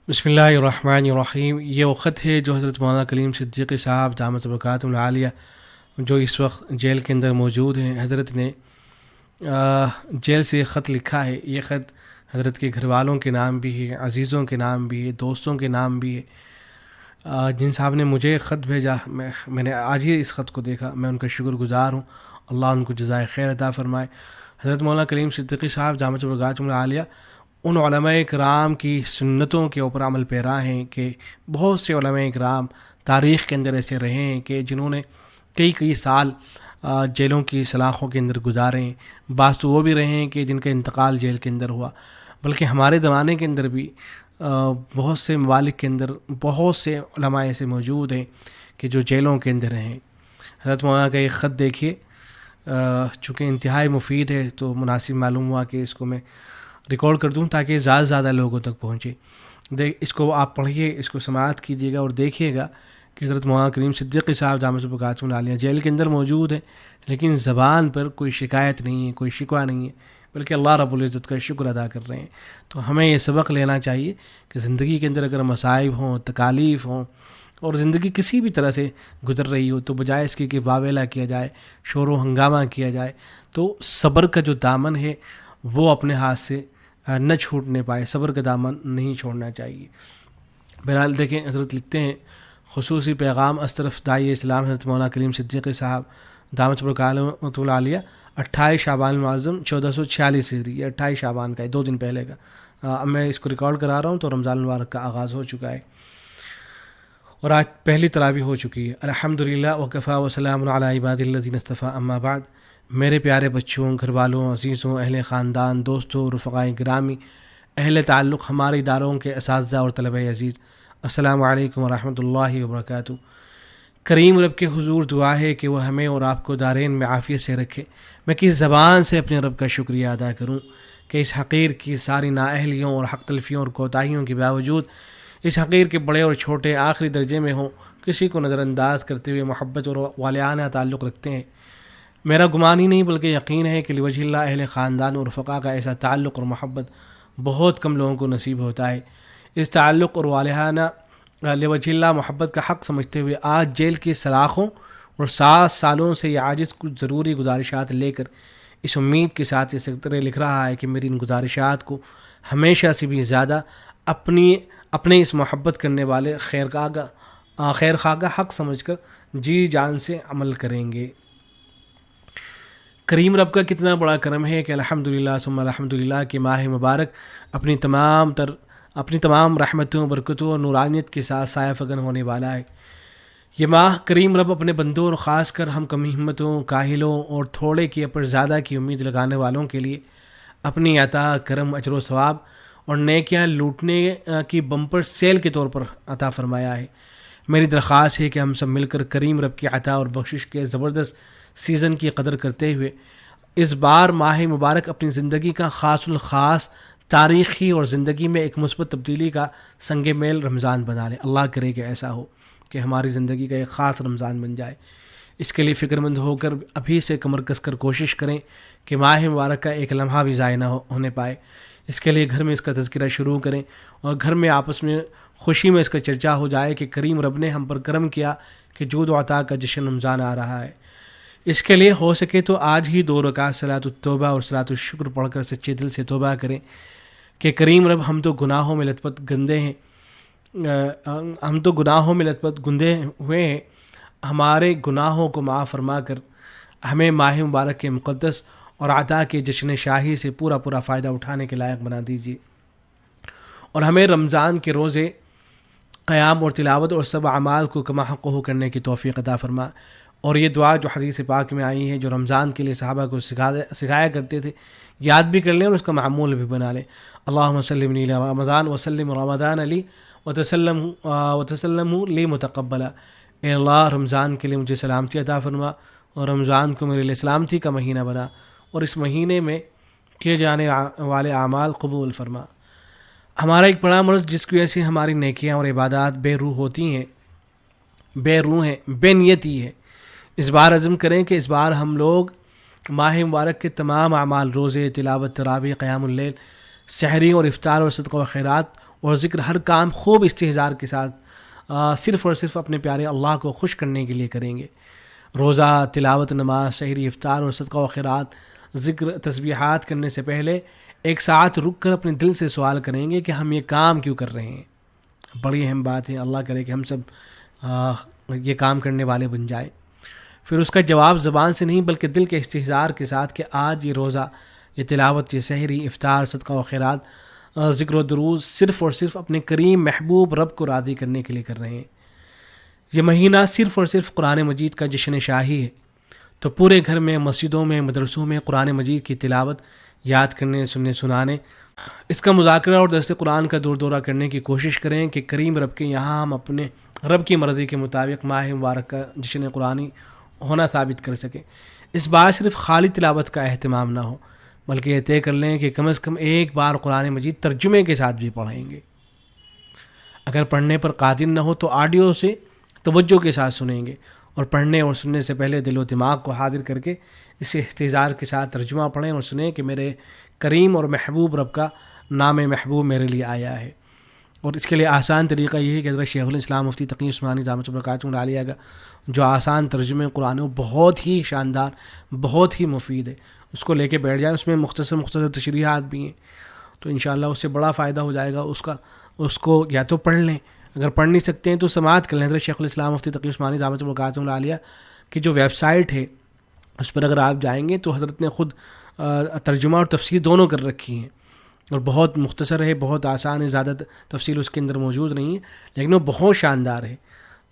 بسم اللہ الرحمن الرحیم۔ یہ وہ خط ہے جو حضرت مولانا کلیم صدیقی صاحب دامت برکاتہم العالیہ جو اس وقت جیل کے اندر موجود ہیں، حضرت نے جیل سے خط لکھا ہے۔ یہ خط حضرت کے گھر والوں کے نام بھی ہے، عزیزوں کے نام بھی ہے، دوستوں کے نام بھی ہے۔ جن صاحب نے مجھے خط بھیجا، میں نے آج ہی اس خط کو دیکھا، میں ان کا شکر گزار ہوں۔ اللہ ان کو جزائے خیر عطا فرمائے۔ حضرت مولانا کلیم صدیقی صاحب دامت برکاتہم العالیہ ان علماء کرام کی سنتوں کے اوپر عمل پیرا ہیں کہ بہت سے علماء کرام تاریخ کے اندر ایسے رہے ہیں کہ جنہوں نے کئی سال جیلوں کی سلاخوں کے اندر گزارے ہیں۔ بعض تو وہ بھی رہے ہیں کہ جن کا انتقال جیل کے اندر ہوا، بلکہ ہمارے زمانے کے اندر بھی بہت سے ممالک کے اندر بہت سے علماء ایسے موجود ہیں کہ جو جیلوں کے اندر ہیں۔ حضرت مولانا کا ایک خط دیکھیے، چونکہ انتہائی مفید ہے تو مناسب معلوم ہوا کہ اس کو میں ریکارڈ کر دوں تاکہ زیادہ سے زیادہ لوگوں تک پہنچے۔ اس کو آپ پڑھیے، اس کو سماعت کیجیے گا اور دیکھیے گا کہ حضرت مولانا کریم صدیقی صاحب دامت برکاتہم العالیہ جیل کے اندر موجود ہیں، لیکن زبان پر کوئی شکایت نہیں ہے، کوئی شکوہ نہیں ہے، بلکہ اللہ رب العزت کا شکر ادا کر رہے ہیں۔ تو ہمیں یہ سبق لینا چاہیے کہ زندگی کے اندر اگر مصائب ہوں، تکالیف ہوں اور زندگی کسی بھی طرح سے گزر رہی ہو، تو بجائے اس کی کہ واویلا کیا جائے، شور و ہنگامہ کیا جائے، تو صبر کا جو دامن ہے وہ اپنے ہاتھ سے نہ چھوٹنے پائے، صبر کا دامن نہیں چھوڑنا چاہیے۔ بہرحال دیکھیں، حضرت لکھتے ہیں خصوصی پیغام از طرف داعی اسلام حضرت مولانا کلیم صدیقی صاحب دامت برکاتہم العالیہ 28 شعبان المعظم 1446 ہجری، یہ 28 شعبان کا ہے، 2 دن پہلے کا۔ اب میں اس کو ریکارڈ کرا رہا ہوں تو رمضان المبارک کا آغاز ہو چکا ہے اور آج پہلی تراویح ہو چکی ہے۔ الحمدللہ وکفیٰ وسلام علی عبادہ الذین اصطفیٰ، اما بعد۔ میرے پیارے بچوں، گھر والوں، عزیزوں، اہل خاندان، دوستوں، رفقائے گرامی، اہل تعلق، ہمارے اداروں کے اساتذہ اور طلبہ عزیز، السلام علیکم ورحمۃ اللہ وبرکاتہ۔ کریم رب کے حضور دعا ہے کہ وہ ہمیں اور آپ کو دارین میں عافیت سے رکھے۔ میں کس زبان سے اپنے رب کا شکریہ ادا کروں کہ اس حقیر کی ساری نااہلیوں اور حق تلفیوں اور کوتاہیوں کے باوجود اس حقیر کے بڑے اور چھوٹے آخری درجے میں ہوں، کسی کو نظر انداز کرتے ہوئے محبت اور والہانہ تعلق رکھتے ہیں۔ میرا گمان ہی نہیں بلکہ یقین ہے کہ لوجہ اللہ اہل خاندان اور رفقا کا ایسا تعلق اور محبت بہت کم لوگوں کو نصیب ہوتا ہے۔ اس تعلق اور والہانہ لوجہ اللہ محبت کا حق سمجھتے ہوئے آج جیل کی سلاخوں اور 7 سالوں سے یہ عاجز کچھ ضروری گزارشات لے کر اس امید کے ساتھ یہ سکترے لکھ رہا ہے کہ میری ان گزارشات کو ہمیشہ سے بھی زیادہ اپنے اس محبت کرنے والے خیر خواہ کا حق سمجھ کر جی جان سے عمل کریں گے۔ کریم رب کا کتنا بڑا کرم ہے کہ الحمدللہ ثم الحمدللہ کہ ماہ مبارک اپنی تمام رحمتوں، برکتوں اور نورانیت کے ساتھ سایہ فگن ہونے والا ہے۔ یہ ماہ کریم رب اپنے بندوں اور خاص کر ہم کم ہمتوں، کاہلوں اور تھوڑے کی پر زیادہ کی امید لگانے والوں کے لیے اپنی عطا، کرم، اجر و ثواب اور نیکیاں لوٹنے کی بمپر سیل کے طور پر عطا فرمایا ہے۔ میری درخواست ہے کہ ہم سب مل کر کریم رب کی عطا اور بخشش کے زبردست سیزن کی قدر کرتے ہوئے اس بار ماہ مبارک اپنی زندگی کا خاص الخاص تاریخی اور زندگی میں ایک مثبت تبدیلی کا سنگ میل رمضان بنا لیں۔ اللہ کرے کہ ایسا ہو کہ ہماری زندگی کا ایک خاص رمضان بن جائے۔ اس کے لیے فکر مند ہو کر ابھی سے کمر کس کر کوشش کریں کہ ماہ مبارک کا ایک لمحہ بھی ضائع نہ ہونے پائے۔ اس کے لیے گھر میں اس کا تذکرہ شروع کریں اور گھر میں آپس میں خوشی میں اس کا چرچا ہو جائے کہ کریم رب نے ہم پر کرم کیا کہ جود و عطا کا جشن رمضان آ رہا ہے۔ اس کے لیے ہو سکے تو آج ہی 2 رکعت صلاۃ التوبہ اور صلاۃ الشکر پڑھ کر سچے دل سے توبہ کریں کہ کریم رب ہم تو گناہوں میں لت پت گندے ہوئے ہیں، ہمارے گناہوں کو معاف فرما کر ہمیں ماہ مبارک کے مقدس اور عطا کے جشن شاہی سے پورا فائدہ اٹھانے کے لائق بنا دیجیے، اور ہمیں رمضان کے روزے، قیام اور تلاوت اور سب اعمال کو کما حق ہو کرنے کی توفیق عطا فرما۔ اور یہ دعا جو حدیث پاک میں آئی ہے، جو رمضان کے لیے صحابہ کو سکھایا کرتے تھے، یاد بھی کر لیں اور اس کا معمول بھی بنا لیں۔ اللہم صلی علی رمضان وسلم رمضان علی وتسلم لی متقبلا۔ اے اللہ، رمضان کے لیے مجھے سلامتی عطا فرما اور رمضان کو میرے لیے سلامتی کا مہینہ بنا اور اس مہینے میں کیے جانے والے اعمال قبول فرما۔ ہمارا ایک بڑا مرض جس کی وجہ سے ہماری نیکیاں اور عبادات بے روح ہیں، بے نیتی ہے۔ اس بار عزم کریں کہ اس بار ہم لوگ ماہ مبارک کے تمام اعمال، روزے، تلاوت، تراویح، قیام اللیل، سحری اور افطار اور صدقہ و خیرات اور ذکر ہر کام خوب استحضار کے ساتھ صرف اور صرف اپنے پیارے اللہ کو خوش کرنے کے لیے کریں گے۔ روزہ، تلاوت، نماز، سحری، افطار اور صدقہ و خیرات، ذکر، تسبیحات کرنے سے پہلے ایک ساتھ رک کر اپنے دل سے سوال کریں گے کہ ہم یہ کام کیوں کر رہے ہیں۔ بڑی اہم بات ہے، اللہ کرے کہ ہم سب یہ کام کرنے والے بن جائیں۔ پھر اس کا جواب زبان سے نہیں بلکہ دل کے استحضار کے ساتھ کہ آج یہ روزہ، یہ تلاوت، یہ سحری، افطار، صدقہ و خیرات، ذکر و دروز صرف اور صرف اپنے کریم محبوب رب کو راضی کرنے کے لیے کر رہے ہیں۔ یہ مہینہ صرف اور صرف قرآن مجید کا جشن شاہی ہے، تو پورے گھر میں، مسجدوں میں، مدرسوں میں قرآن مجید کی تلاوت، یاد کرنے، سننے سنانے، اس کا مذاکرہ اور درس قرآن کا دور دورہ کرنے کی کوشش کریں کہ کریم رب کے یہاں ہم اپنے رب کی مرضی کے مطابق ماہ مبارک کا جشن قرآنی ہونا ثابت کر سکیں۔ اس بار صرف خالی تلاوت کا اہتمام نہ ہو، بلکہ یہ طے کر لیں کہ کم از کم ایک بار قرآن مجید ترجمے کے ساتھ بھی پڑھیں گے۔ اگر پڑھنے پر قادر نہ ہو تو آڈیو سے توجہ کے ساتھ سنیں گے، اور پڑھنے اور سننے سے پہلے دل و دماغ کو حاضر کر کے اسے استحضار کے ساتھ ترجمہ پڑھیں اور سنیں کہ میرے کریم اور محبوب رب کا نام محبوب میرے لیے آیا ہے۔ اور اس کے لیے آسان طریقہ یہ ہے کہ حضرت شیخ الاسلام مفتی تقی عثمانی دامت برکاتہ العالیہ کا جو آسان ترجمہ قرآن ہے وہ بہت ہی شاندار، بہت ہی مفید ہے، اس کو لے کے بیٹھ جائیں۔ اس میں مختصر تشریحات بھی ہیں، تو انشاءاللہ اس سے بڑا فائدہ ہو جائے گا۔ اس کو یا تو پڑھ لیں، اگر پڑھ نہیں سکتے ہیں تو سماعت کر لیں۔ حضرت شیخ الاسلام مفتی تقی عثمانی دامت برکاتہ العالیہ کی جو ویب سائٹ ہے اس پر اگر آپ جائیں گے تو حضرت نے خود ترجمہ اور تفسیر دونوں کر رکھی ہیں، اور بہت مختصر ہے، بہت آسان ہے، زیادہ تفصیل اس کے اندر موجود نہیں ہے، لیکن وہ بہت شاندار ہے۔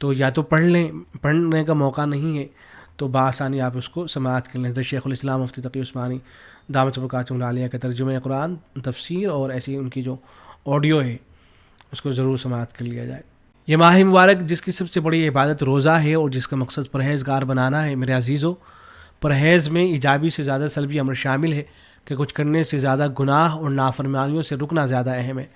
تو یا تو پڑھ لیں، پڑھنے کا موقع نہیں ہے تو بآسانی آپ اس کو سماعت کر لیں۔ حضرت شیخ الاسلام مفتی تقی عثمانی دامت برکاتہ العالیہ کا ترجمہ قرآن، تفسیر اور ایسی ان کی جو آڈیو ہے اس کو ضرور سماعت کر لیا جائے۔ یہ ماہ مبارک جس کی سب سے بڑی عبادت روزہ ہے اور جس کا مقصد پرہیزگار بنانا ہے، میرے عزیزو، پرہیز میں ایجابی سے زیادہ سلبی امر شامل ہے کہ کچھ کرنے سے زیادہ گناہ اور نافرمانیوں سے رکنا زیادہ اہم ہے۔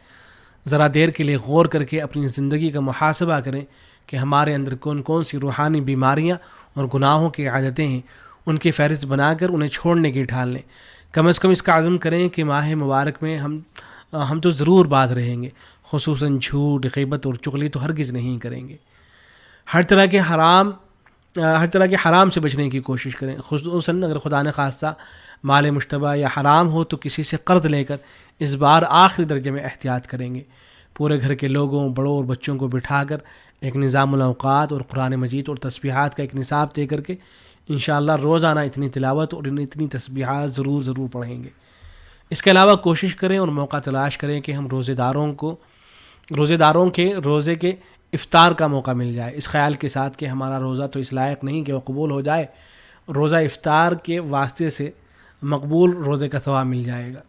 ذرا دیر کے لیے غور کر کے اپنی زندگی کا محاسبہ کریں کہ ہمارے اندر کون کون سی روحانی بیماریاں اور گناہوں کی عادتیں ہیں، ان کی فہرست بنا کر انہیں چھوڑنے کی ٹھان لیں۔ کم از کم اس کا عزم کریں کہ ماہ مبارک میں ہم تو ضرور باز رہیں گے، خصوصاً جھوٹ، غیبت اور چغلی تو ہرگز نہیں کریں گے۔ ہر طرح کے حرام سے بچنے کی کوشش کریں، خصوصاً اگر خدا نخواستہ مال مشتبہ یا حرام ہو تو کسی سے قرض لے کر اس بار آخری درجے میں احتیاط کریں گے۔ پورے گھر کے لوگوں، بڑوں اور بچوں کو بٹھا کر ایک نظام الاوقات اور قرآن مجید اور تسبیحات کا ایک نصاب طے کر کے انشاءاللہ روزانہ اتنی تلاوت اور اتنی تسبیحات ضرور پڑھیں گے۔ اس کے علاوہ کوشش کریں اور موقع تلاش کریں کہ ہم روزے داروں کے روزے کے افطار کا موقع مل جائے، اس خیال کے ساتھ کہ ہمارا روزہ تو اس لائق نہیں کہ وہ قبول ہو جائے، روزہ افطار کے واسطے سے مقبول روزے کا ثواب مل جائے گا۔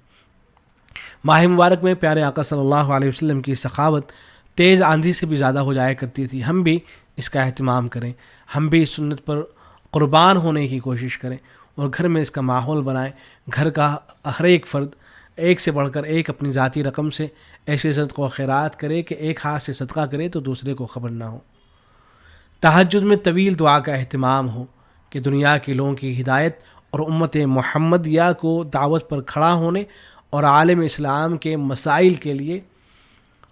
ماہ مبارک میں پیارے آقا صلی اللہ علیہ وسلم کی سخاوت تیز آندھی سے بھی زیادہ ہو جایا کرتی تھی۔ ہم بھی اس کا اہتمام کریں، ہم بھی اس سنت پر قربان ہونے کی کوشش کریں اور گھر میں اس کا ماحول بنائیں۔ گھر کا ہر ایک فرد ایک سے بڑھ کر ایک اپنی ذاتی رقم سے ایسے صدقہ و خیرات کرے کہ ایک ہاتھ سے صدقہ کرے تو دوسرے کو خبر نہ ہو۔ تہجد میں طویل دعا کا اہتمام ہو کہ دنیا کے لوگوں کی ہدایت اور امت محمدیہ کو دعوت پر کھڑا ہونے اور عالم اسلام کے مسائل کے لیے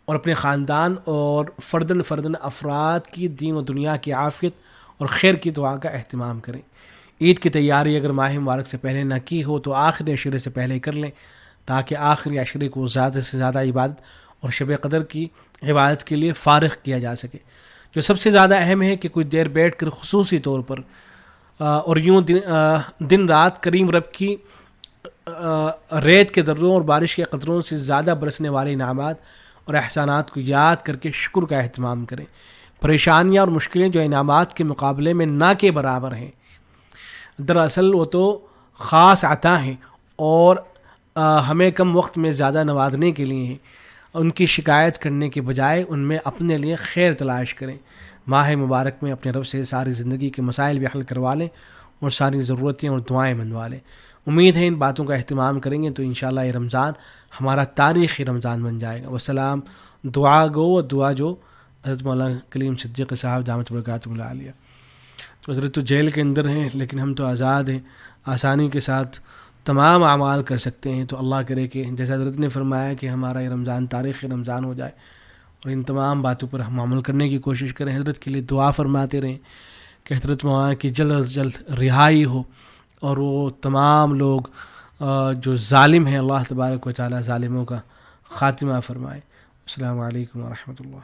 اور اپنے خاندان اور فردن افراد کی دین و دنیا کی عافیت اور خیر کی دعا کا اہتمام کریں۔ عید کی تیاری اگر ماہ مبارک سے پہلے نہ کی ہو تو آخری عشرے سے پہلے کر لیں، تاکہ آخری عشرے کو زیادہ سے زیادہ عبادت اور شب قدر کی عبادت کے لیے فارغ کیا جا سکے۔ جو سب سے زیادہ اہم ہے کہ کچھ دیر بیٹھ کر خصوصی طور پر اور یوں دن رات کریم رب کی ریت کے دروں اور بارش کے قطروں سے زیادہ برسنے والے انعامات اور احسانات کو یاد کر کے شکر کا اہتمام کریں۔ پریشانیاں اور مشکلیں جو انعامات کے مقابلے میں نہ کے برابر ہیں، دراصل وہ تو خاص عطا ہیں اور ہمیں کم وقت میں زیادہ نوازنے کے لیے ہیں۔ ان کی شکایت کرنے کے بجائے ان میں اپنے لیے خیر تلاش کریں۔ ماہ مبارک میں اپنے رب سے ساری زندگی کے مسائل بھی حل کروا لیں اور ساری ضرورتیں اور دعائیں منوا لیں۔ امید ہے ان باتوں کا اہتمام کریں گے تو انشاءاللہ یہ رمضان ہمارا تاریخی رمضان بن جائے گا۔ والسلام، دعا گو و دعا جو حضرت مولانا کلیم صدیقی صاحب دامت برکاتہ العالیہ۔ تو حضرت تو جیل کے اندر ہیں لیکن ہم تو آزاد ہیں، آسانی کے ساتھ تمام اعمال کر سکتے ہیں. تو اللہ کرے کہ جیسا حضرت نے فرمایا کہ ہمارا یہ رمضان تاریخ رمضان ہو جائے اور ان تمام باتوں پر ہم عمل کرنے کی کوشش کریں. حضرت کے لیے دعا فرماتے رہیں کہ حضرت مولانا کی جلد از جلد رہائی ہو اور وہ تمام لوگ جو ظالم ہیں اللہ تبارک و تعالی ظالموں کا خاتمہ فرمائے. السلام علیکم ورحمۃ اللہ.